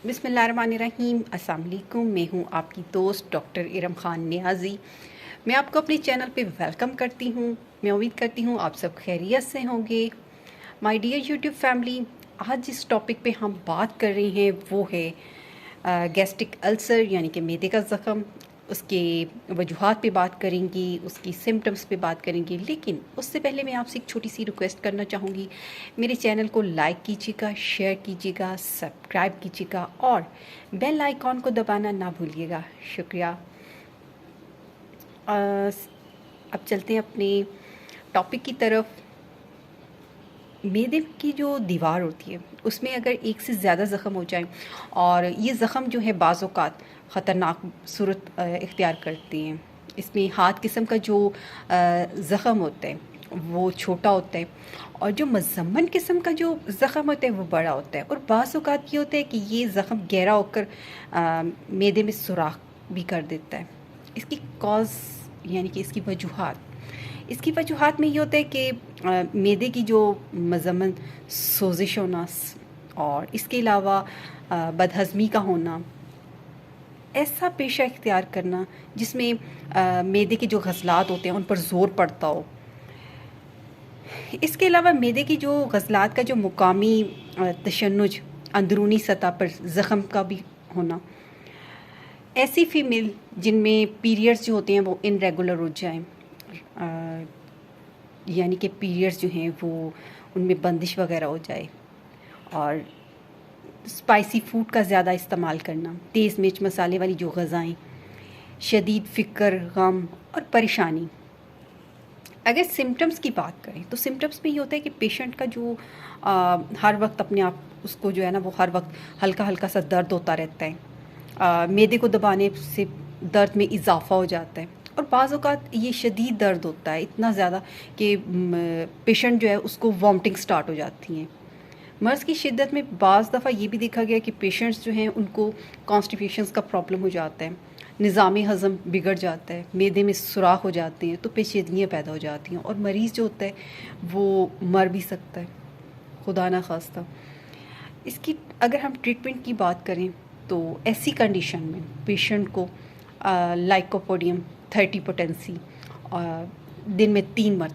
बिस्मिल्लाहिर्रहमानिर्रहीम। अस्सलाम वालेकुम। मैं हूँ आपकी दोस्त डॉक्टर इरम ख़ान नियाज़ी। मैं आपको अपने चैनल पे वेलकम करती हूँ। मैं उम्मीद करती हूँ आप सब खैरियत से होंगे। माय डियर यूट्यूब फैमिली, आज जिस टॉपिक पे हम बात कर रहे हैं वो है गैस्ट्रिक अल्सर यानी कि मैदे का ज़ख़म। उसके वजूहात पे बात करेंगी, उसकी सिम्टम्स पे बात करेंगे। लेकिन उससे पहले मैं आपसे एक छोटी सी रिक्वेस्ट करना चाहूँगी। मेरे चैनल को लाइक कीजिएगा, शेयर कीजिएगा, सब्सक्राइब कीजिएगा और बेल आइकॉन को दबाना ना भूलिएगा। शुक्रिया। अब चलते हैं अपने टॉपिक की तरफ। मैदे की जो दीवार होती है उसमें अगर एक से ज़्यादा ज़ख़म हो जाए और ये ज़ख़म जो है बाज़ औक़ात ख़तरनाक सूरत इख्तियार करती हैं। इसमें हाथ किस्म का जो ज़ख़म होता है वो छोटा होता है और जो मज़म्मन किस्म का जो ज़ख़म होता है वो बड़ा होता है। और बाज़ औक़ात ये होता है कि ये ज़ख़म गहरा होकर मैदे में सुराख भी कर देता है। इसकी कॉज़ यानी कि इसकी वजूहात में ये होता है कि मैदे की जो मज़म्मन सोजिश होना और इसके अलावा बदहज़मी का होना, ऐसा पेशा इख्तियार करना जिसमें मैदे के जो गज़लात होते हैं उन पर ज़ोर पड़ता हो। इसके अलावा मैदे की जो गज़लात का जो मुकामी तशन्नुज अंदरूनी सतह पर ज़ख़म का भी होना। ऐसी फ़ीमेल जिनमें पीरियड्स जो होते हैं वो इनरेगुलर हो जाएं, यानी कि पीरियड्स जो हैं वो उनमें बंदिश वग़ैरह हो जाए, और स्पाइसी फूड का ज़्यादा इस्तेमाल करना, तेज़ मिर्च मसाले वाली जो ग़िज़ाएँ, शदीद फ़िक्र, गम और परेशानी। अगर सिम्टम्स की बात करें तो सिम्टम्स में ये होता है कि पेशेंट का जो हर वक्त अपने आप उसको जो है ना वो हर वक्त हल्का हल्का सा दर्द होता रहता है। मैदे को दबाने से दर्द में इजाफ़ा हो जाता है और बाज़ औक़ात ये शदीद दर्द होता है, इतना ज़्यादा कि पेशेंट जो है उसको वॉमिटिंग स्टार्ट हो जाती हैं। मर्ज़ की शिद्दत में बाज़ दफ़ा ये भी देखा गया कि पेशेंट्स जो हैं उनको कॉन्स्टिपेशंस का प्रॉब्लम हो जाता है, निज़ामी हज़म बिगड़ जाता है, मैदे में सुराख हो जाते हैं तो पेचीदगियाँ पैदा हो जाती हैं और मरीज़ जो होता है वो मर भी सकता है, खुदा ना खास्ता। इसकी अगर हम ट्रीटमेंट की बात करें तो ऐसी कंडीशन में पेशेंट को लाइकोपोडियम 30 पोटेंसी दिन में 3 मरतबा